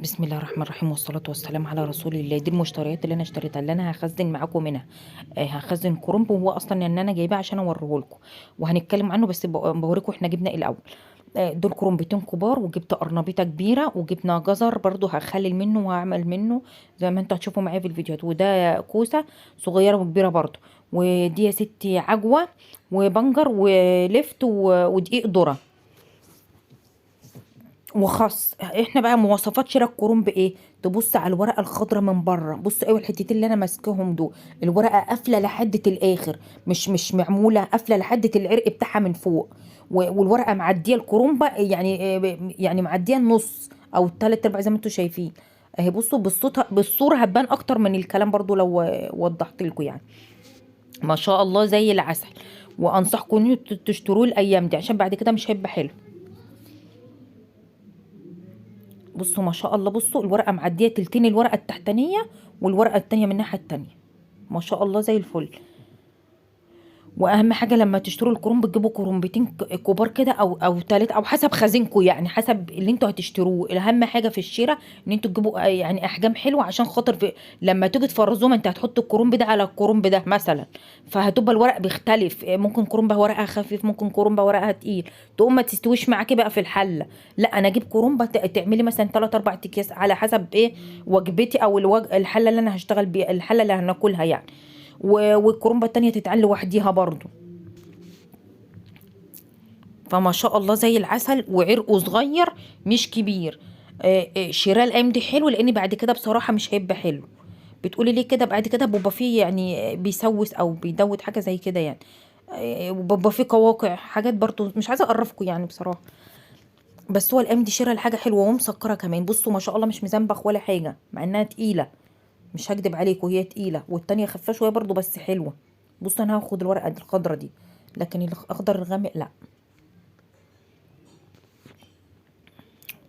بسم الله الرحمن الرحيم والصلاة والسلام على رسول الله. دي المشتريات اللي انا اشتريتها اللي انا هخزن معاكم منها. هخزن كرنب، وهو اصلا ان انا جايباه عشان اوريه لكم وهنتكلم عنه، بس بوريكم احنا جبنا ايه الاول. دول كرنبتين كبار، وجبت قرنبيطه كبيره، وجبنا جزر برضو هخلل منه وهعمل منه زي ما انتوا هتشوفوا معايا في الفيديوهات. وده كوسه صغيره وكبيره برضو. ودي يا ستي عجوه وبنجر ولفت ودقيق ذره وخس. احنا بقى مواصفات شراء الكرنب ايه؟ تبص على الورقه الخضراء من بره، بص ايوه الحتتين اللي انا ماسكاهم دول، الورقه قافله لحد الاخر، مش معموله قافله لحد العرق بتاعها من فوق. والورقه معديه الكرنبه يعني يعني معديه النص او الثلاث ارباع زي ما انتم شايفين اهي. بصوا بالصوره هتبان اكتر من الكلام برضو لو وضحت لكم يعني. ما شاء الله زي العسل. وانصحكم ان انتوا تشتروه الايام دي عشان بعد كده مش هيبقى حلو. بصوا ما شاء الله، بصوا الورقه معديه تلتين الورقه التحتانيه والورقه التانية من الناحيه التانية. ما شاء الله زي الفل. واهم حاجه لما تشتروا الكرنب تجيبوا كرنبتين كبار كده او تلات، او حسب خزينكم يعني، حسب اللي انتوا هتشتروه. اهم حاجه في الشراء ان انتوا تجيبوا يعني احجام حلوه، عشان خاطر لما تيجي تفرزوه، ما انت هتحط الكرنب ده على الكرنب ده مثلا، فهتبقى الورق بيختلف. ممكن كرنبه ورقها خفيف، ممكن كرنبه ورقها تقيل، تقوم ما تستويش معاكي بقى في الحله. لا انا اجيب كرنبه تعملي مثلا 3 4 اكياس على حسب ايه وجبتي، او الحله اللي انا هشتغل بيها، الحله اللي هناكلها يعني. والكرومبه التانية تتعل لوحديها برضو. فما شاء الله زي العسل، وعرقه صغير مش كبير. شراء الايام دي حلو، لان بعد كده بصراحه مش هيبقى حلو. بتقولي ليه كده؟ بعد كده بيبقى فيه يعني بيسوس او بيدوت حاجه زي كده يعني. وبيبقى فيه قواقع حاجات برضو، مش عايزه اقرفكم يعني بصراحه. بس هو الايام دي شراء الحاجه حلوه ومسكره كمان. بصوا ما شاء الله مش مزنبخ ولا حاجه، مع انها تقيله. مش هكدب عليكم هي تقيله، والتانية خفيفه شويه برضو بس حلوه. بصوا انا هاخد الورقه الخضرا دي، لكن الاخضر الغامق لا.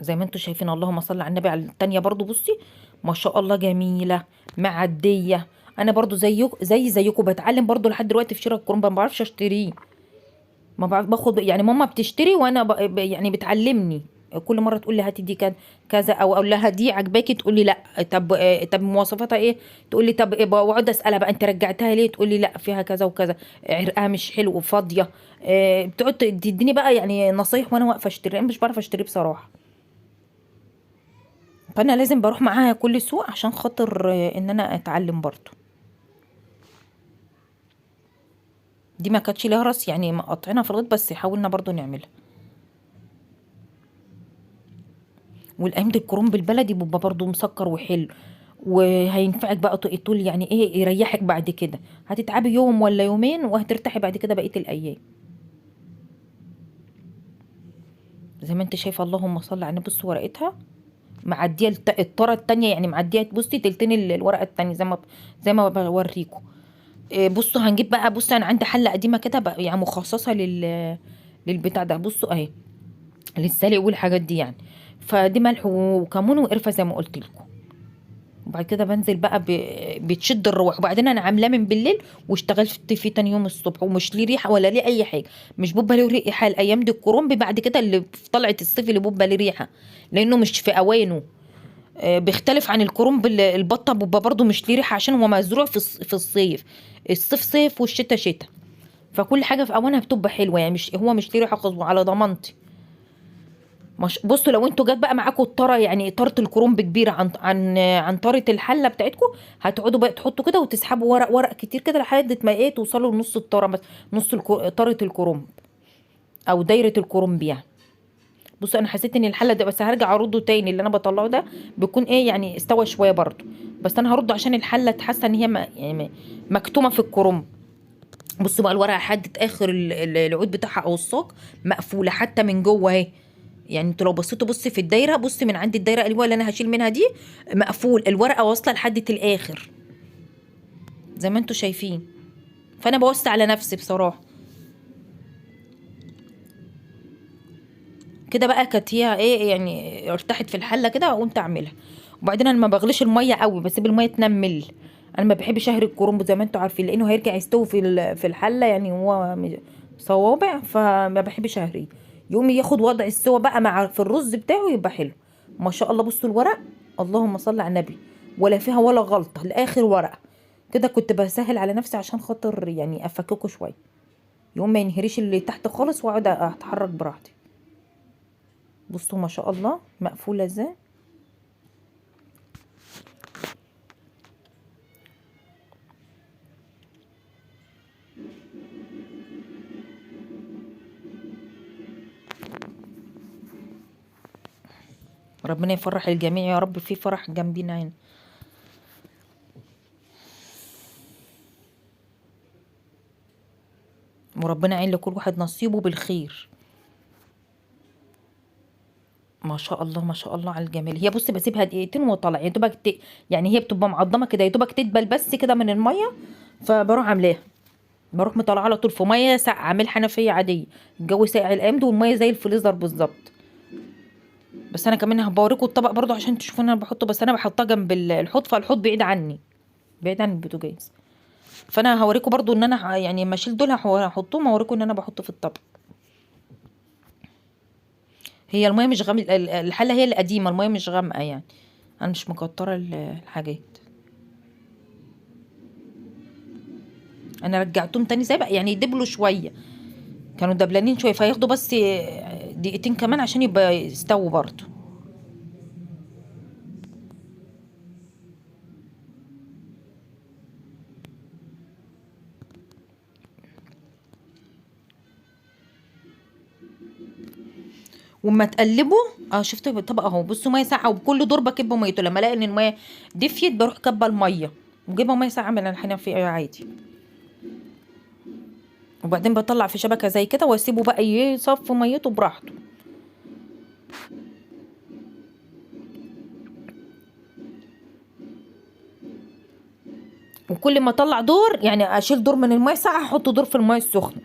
زي ما انتوا شايفين، اللهم صل على النبي. على التانية برضو بصي ما شاء الله جميله معديه. انا برضو زيكم بتعلم برضو لحد دلوقتي في شراء الكرنب، ما بعرفش اشتريه. ما بعرف باخد يعني، ماما بتشتري وانا يعني بتعلمني. كل مره تقول لي هاتي دي كذا، او اقول لها دي عجباكي تقول لي لا. طب طب مواصفاتها ايه؟ تقول لي طب إيه؟ واقعد اسالها بقى انت رجعتها ليه؟ تقول لي لا فيها كذا وكذا، عرقها مش حلو وفاضيه. بتقعد تديني بقى يعني نصايح وانا واقفه اشتري. انا مش بعرف اشتري بصراحه، فانا لازم بروح معاها كل سوق عشان خاطر ان انا اتعلم برضه. دي ما كانتش ليها راس يعني، مقطعينها في الغيط، بس حاولنا برضه نعملها. والايام دي الكرنب البلدي بيبقى برضه مسكر وحلو، وهينفعك بقى طول يعني ايه، يريحك بعد كده. هتتعبي يوم ولا يومين وهترتاحي بعد كده بقية الايام. زي ما انت شايفه، اللهم صل على النبي. بص ورقتها معديه الطره التانية يعني، معديه بصي تلتين الورقه التانية زي ما بوريكم. بصوا هنجيب بقى. بصوا انا عندي حله قديمه كده بقى يعني مخصصه للبتاع ده. بصوا اهي للسلق والحاجات دي يعني. فدي ملح وكمون وقرفه زي ما قلت لكم. وبعد كده بنزل بقى بتشد الروح. وبعدين انا عاملاه من بالليل واشتغلت فيه تاني يوم الصبح، ومش ليه ريحه ولا ليه اي حاجه. مش بيبقى له ريحه الايام دي الكرنب، بعد كده اللي في طلعه الصيف اللي بيبقى ليه ريحه، لانه مش في اوانه. بيختلف عن الكرنب البطه، بيبقى برضه مش ليه ريحه عشان هو مزروع في الصيف. الصيف صيف والشتاء شتاء، فكل حاجه في اوانها بتبقى حلوه يعني. مش ليه ريحه خالص على ضمانتي. مش بصوا لو انتوا جت بقى معاكم الطره يعني طاره الكرنب كبيره عن طاره الحله بتاعتكم، هتقعدوا بقى تحطوا كده وتسحبوا ورق ورق كتير كده لحد ما ايه توصلوا لنص الطاره بس. نص طاره الكرنب او دايره الكرنب يعني. بصوا انا حسيت ان الحله ده، بس هرجع ارده تاني. اللي انا بطلعه ده بيكون ايه يعني استوى شويه برضه، بس انا هرده عشان الحله تحس ان هي يعني مكتومه في الكرنب. بصوا بقى الورقه لحد اخر العود بتاعها او الساق مقفوله حتى من جوه اهي. يعني انتوا لو بصيتوا بصي في الدايره، بصي من عند الدايره اللي انا هشيل منها دي مقفول، الورقه واصله لحد الاخر زي ما انتوا شايفين. فانا بوسع على نفسي بصراحه. كده بقى كانت هي ايه يعني ارتاحت في الحله كده وقمت اعملها. وبعدين انا ما بغليش الميه قوي، بسيب الميه تنمل. انا ما بحبش اهري الكرنب زي ما انتوا عارفين، لانه هيرجع يستوي في الحله يعني. هو صوابع، فما بحبش اهريه. يقوم ياخد وضع السوا بقى مع في الرز بتاعه يبقى حلو. ما شاء الله. بصوا الورق، اللهم صل على النبي، ولا فيها ولا غلطه لاخر ورقه. كده كنت بسهل على نفسي عشان خاطر يعني افككه شويه، يقوم ما ينهريش اللي تحت خالص، واقعد اتحرك براحتي. بصوا ما شاء الله مقفوله ازاي. ربنا يفرح الجميع يا رب، في فرح جنبينا هنا. وربنا يعين لكل واحد نصيبه بالخير. ما شاء الله ما شاء الله على الجمال. هي بصي بسيبها دقيقتين وطلع يا دوبك يعني هي بتبقى معضمه كده، يا دوبك تدبل بس كده من الميه، فبروح عاملاها، بروح مطلعه على طول في ميه ساقعه، اعمل حنفيه عاديه. الجو ساقع الايام دي والميه زي الفريزر بالظبط. بس انا كمان هبوريكم الطبق برضو عشان تشوفوا انا بحطه، بس انا بحطها جنب الحوض، فالحوض بعيد عني، بعيد عن البوتاجاز. فانا هوريكم برضو ان انا يعني لما اشيل دول هحطهم، هوريكم ان انا بحطه في الطبق. هي الميه مش غامقه، الحله هي القديمه، الميه مش غامقه يعني، انا مش مكتره الحاجات. انا رجعتهم تاني زي بقى يعني يدبلوا شويه، كانوا دبلانين شويه، فياخدوا بس دقيقتين كمان عشان يبقى يستووا برضو. وما تقلبوا. اه شفتوا الطبق اهو، بصوا ميه ساقعه، وبكل دور بكب ميته، لما الاقي ان الميه دفيت بروح كبه الميه وجيبها ميه ساقعه من الحنفيه عادي. وبعدين بطلع في شبكه زي كده واسيبه بقى يصفي ميته براحته. وكل ما اطلع دور يعني اشيل دور من الميه الساقعه احط دور في الميه السخنه،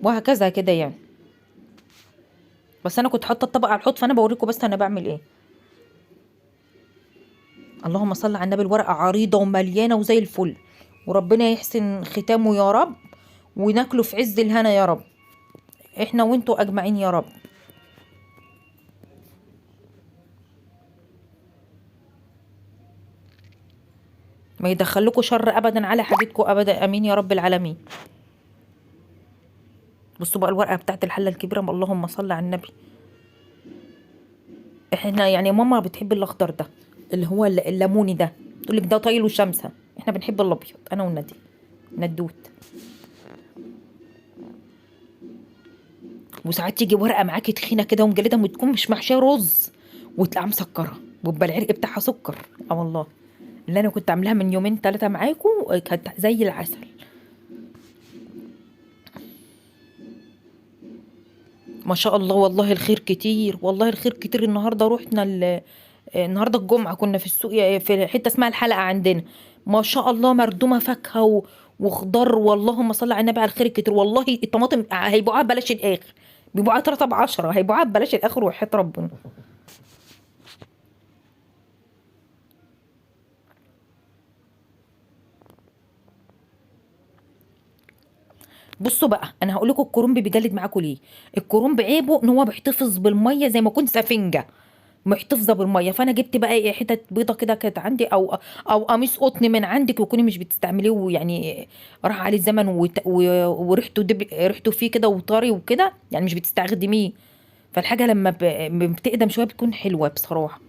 وهكذا كده يعني. بس انا كنت حاطه الطبق على الحوض، فانا بوريكم بس انا بعمل ايه. اللهم صل على النبي. الورقه عريضه ومليانه وزي الفل، وربنا يحسن ختامه يا رب، وناكله في عز الهنا يا رب، احنا وانتوا اجمعين يا رب. ما يدخلكوا شر ابدا على حاجتكم ابدا، امين يا رب العالمين. بصوا بقى الورقه بتاعت الحله الكبيره، اللهم صل على النبي. احنا يعني ماما بتحب الاخضر ده، اللي هو الليموني ده، تقول لك ده طايل وشمسه. احنا بنحب الابيض انا والندي ندوت. وساعات تيجي ورقه معاكي تخينه كده ومجلده وتكون مش محشيه رز، وتلاقيها مسكره ويبقى العرق بتاعها سكر. اه والله، اللي انا كنت عاملاها من يومين ثلاثه معاكم كانت زي العسل. ما شاء الله والله الخير كتير، والله الخير كتير. النهارده رحنا النهارده الجمعه كنا في السوق في حته اسمها الحلقه عندنا. ما شاء الله مردومه فاكهه وخضار، واللهم صل على النبي على الخير الكتير. والله الطماطم هيبيعوها ببلاش الاخر، بيبيعوها 3 ب10، هيبيعوها ببلاش الاخر وحياة ربنا. بصوا بقى انا هقول لكم الكرنب بيجلد معاكم ليه. الكرنب عيبه ان هو بيحتفظ بالميه زي ما كنت سفنجه محتفظه بالميه. فانا جبت بقى ايه حتت بيضه كده كانت عندي، او قميص قطن من عندك وكوني مش بتستعمليه يعني، راح عليه الزمن وريحته ريحته فيه كده وطري وكده يعني مش بتستخدميه. فالحاجه لما بتقدم شويه بتكون حلوه بصراحه،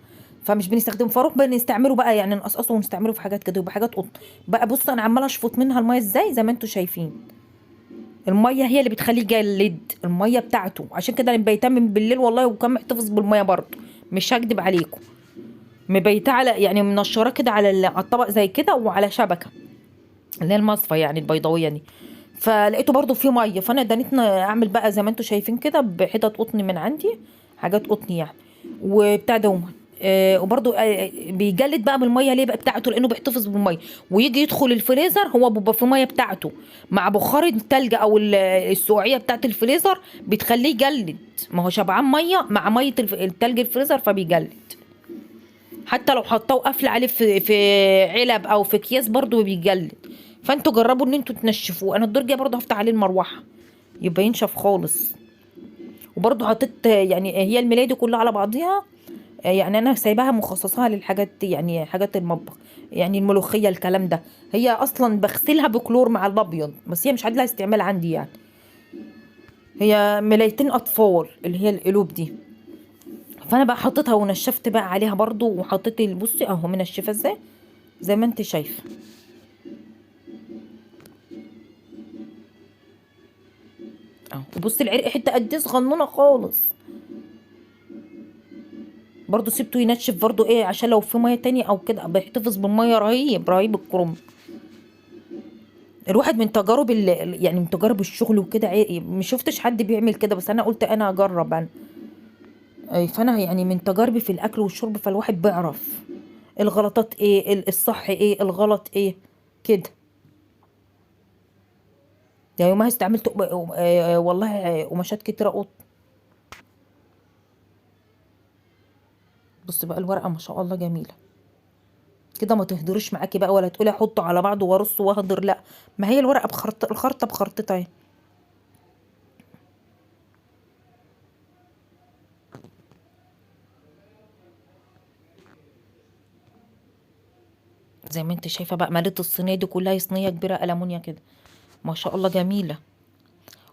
فمش بنستخدمه، فاروح بنستعمله بقى يعني نقصقصه ونستعمله في حاجات كده، يبقى حاجات قطن بقى. بص انا عماله اشفط منها الميه ازاي زي ما انتم شايفين. الميه هي اللي بتخليه جلد، الميه بتاعته. عشان كده انا مبيتاه من بالليل والله، وكان محتفظ بالميه برضه، مش هكدب عليكم. مبيتاه على يعني منشراه كده على على الطبق زي كده، وعلى شبكه اللي هي المصفى يعني البيضاويه دي. فلقيته برضه فيه ميه، فانا دنيتنا اعمل بقى زي ما انتم شايفين كده بحتت قطن من عندي، حاجات قطن يعني، وبتاع دوما. وبرضه بيجلد بقى بالميه ليه بقى بتاعته، لانه بيحتفظ بالميه. ويجي يدخل الفريزر هو بيبقى في ميه بتاعته مع بخار التلج او السقوعيه بتاعت الفريزر، بتخليه يجلد. ما هو شبعان ميه مع ميه التلج الفريزر فبيجلد. حتى لو حطاه قافله عليه في علب او في اكياس برضه بيجلد. فانتوا جربوا ان انتوا تنشفوه. انا الدرجه برضه هفتح عليه المروحه يبقى ينشف خالص. وبرضه حطيت يعني هي الملايه دي كلها على بعضيها يعني انا سايباها مخصصاها للحاجات دي، يعني حاجات المطبخ، يعني الملوخيه الكلام ده. هي اصلا بغسلها بكلور مع الابيض، بس هي مش عادلها استعمال عندي يعني. هي ملايتين اطفال اللي هي القلوب دي. فانا بقى حطيتها ونشفت بقى عليها برضو، وحطيت بصي اهو منشفه ازاي، زي ما انت شايفه اهو. بصي العرق حته قد ايه صغنونه خالص. برضو سيبته ينشف برضو ايه، عشان لو في ميه تانية او كده بيحتفظ بالميه. رهيب رهيب الكرنب. الواحد من تجارب يعني من تجارب الشغل وكده، مش شفتش حد بيعمل كده، بس انا قلت انا اجرب انا. فانا يعني من تجاربي في الاكل والشرب، فالواحد بيعرف الغلطات ايه، الصح ايه، الغلط ايه كده. يعني يومها استعملت والله قماشات كتيرة قط. بص بقى الورقة ما شاء الله جميلة كده، ما تهدرش معاكي بقى، ولا تقولي احطه على بعضه وارصه واهدر، لا. ما هي الورقة الخرطة بخرطتها اهي. زي ما انت شايفة بقى، مليت الصينية دي كلها، صينية كبيرة ألمونيا كده، ما شاء الله جميلة.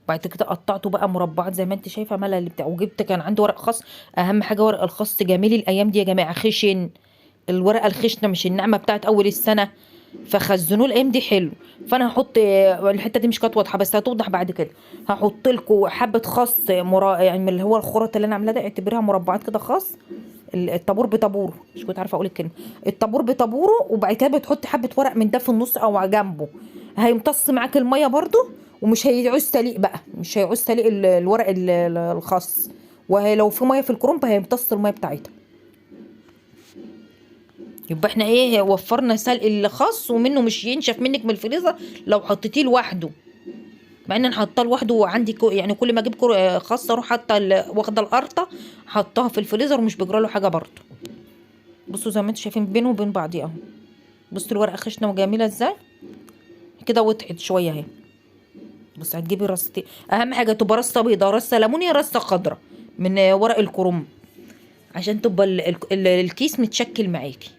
وبعد كده قطعته بقى مربعات زي ما انت شايفه، ملا اللي بتاع، وجبت كان عندي ورق خاص. اهم حاجه ورق الخاص جميل الايام دي يا جماعه، خشن. الورقه الخشنه مش الناعمه بتاعت اول السنه، فخزنوه الايام دي حلو. فانا هحط الحته دي مش كانت واضحه بس هتوضح بعد كده. هحط لكم حبه خاص يعني من اللي هو الخرط اللي انا عاملاه ده، اعتبرها مربعات كده خاص. الطابور بطابوره، مش كنت عارفه اقول الكلمه. الطابور بطابوره، وبعد كده بتحطي حبه ورق من ده في النص او على جنبه. هيمتص معاك الميه برضو، ومش هيعوز تليق بقى، مش هيعوز تليق الورق الخاص. ولو في ميه في الكرنب هيمتص الميه بتاعتها. يبقى احنا ايه، وفرنا سلق الخاص، ومنه مش ينشف منك من الفريزر لو حطيتيه لوحده. مع ان انا حاطاه لوحده، وعندي يعني كل ما اجيب خاص اروح حاطه واخده القرطه، حطاها في الفريزر ومش بيجرى له حاجه برضه. بصوا زي ما انتم شايفين بينه وبين بعضيه اهو. بصوا الورقه خشنه وجميله ازاي كده، وضحت شويه اهي. بص هتجيبي رصتي، اهم حاجه تبقى رصه بيضه، رصه ليموني، رصه خضراء من ورق الكرنب، عشان تبقى الكيس متشكل معاكي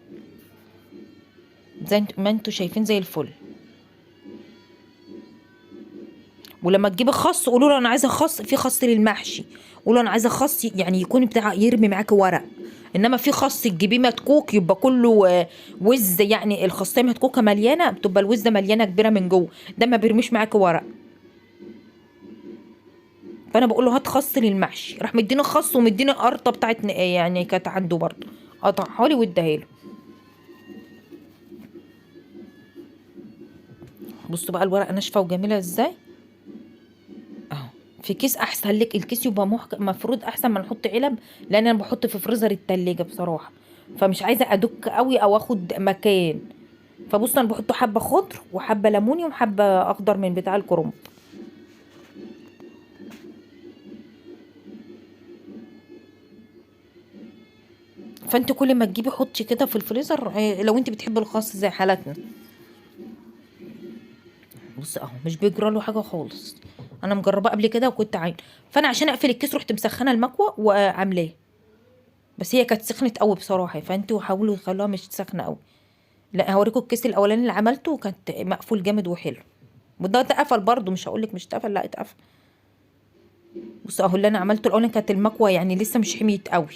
زي ما انتوا شايفين زي الفل. ولما تجيبي خس قولوا له انا عايزه خس، في خس للمحشي قولوا انا عايزه خس يعني يكون بتاع يرمي معاكي ورق. انما في خس تجيبيه متكوك يبقى كله وز، يعني الخصايه متكوكه مليانه، بتبقى الوزه مليانه كبيره من جوه، ده ما بيرميش معاكي ورق. فانا بقول له هات خس للمحشي، راح مديني خس ومديني قرطه بتاعت يعني كانت عنده برضه، قطعها لي واداها له. بصوا بقى الورقه ناشفه وجميله ازاي اهو. في كيس احسن لك، الكيس يبقى مفروض احسن ما نحط علب، لان انا بحط في فريزر التلاجة بصراحه، فمش عايزه ادك قوي او اخد مكان. فبص انا بحط حبه خضر وحبه ليموني وحبه اخضر من بتاع الكرنب. فانت كل ما تجيبي حطي كده في الفريزر، لو انت بتحبي الخاص زي حالتنا. بص اهو مش بيجرى له حاجه خالص، انا مجرباه قبل كده وكنت عاين. فانا عشان اقفل الكيس رحت مسخنه المكوه وعاملاه، بس هي كانت سخنت قوي بصراحه، فانتوا حاولوا تخلوها مش سخنه قوي. لا هوريكم الكيس الاولاني اللي عملته كانت مقفول جامد وحلو، وده اتقفل برضو، مش هقولك مش اتقفل، لا اتقفل. بصوا اهو اللي انا عملته الاولاني كانت المكوه يعني لسه مش حميت قوي،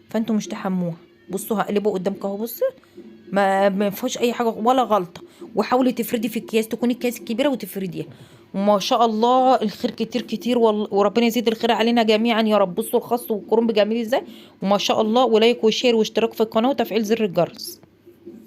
فانتوا مش تحموها. بصوا هقلبه قدامك اهو، بصي ما فيهوش اي حاجه ولا غلطه. وحاولي تفردي في اكياس، تكون الكياس الكبيره وتفرديها. وما شاء الله الخير كتير كتير وربنا يزيد الخير علينا جميعا يا رب. بصوا الخس والكرنب جميل ازاي، وما شاء الله. ولايك وشير واشتراك في القناه وتفعيل زر الجرس.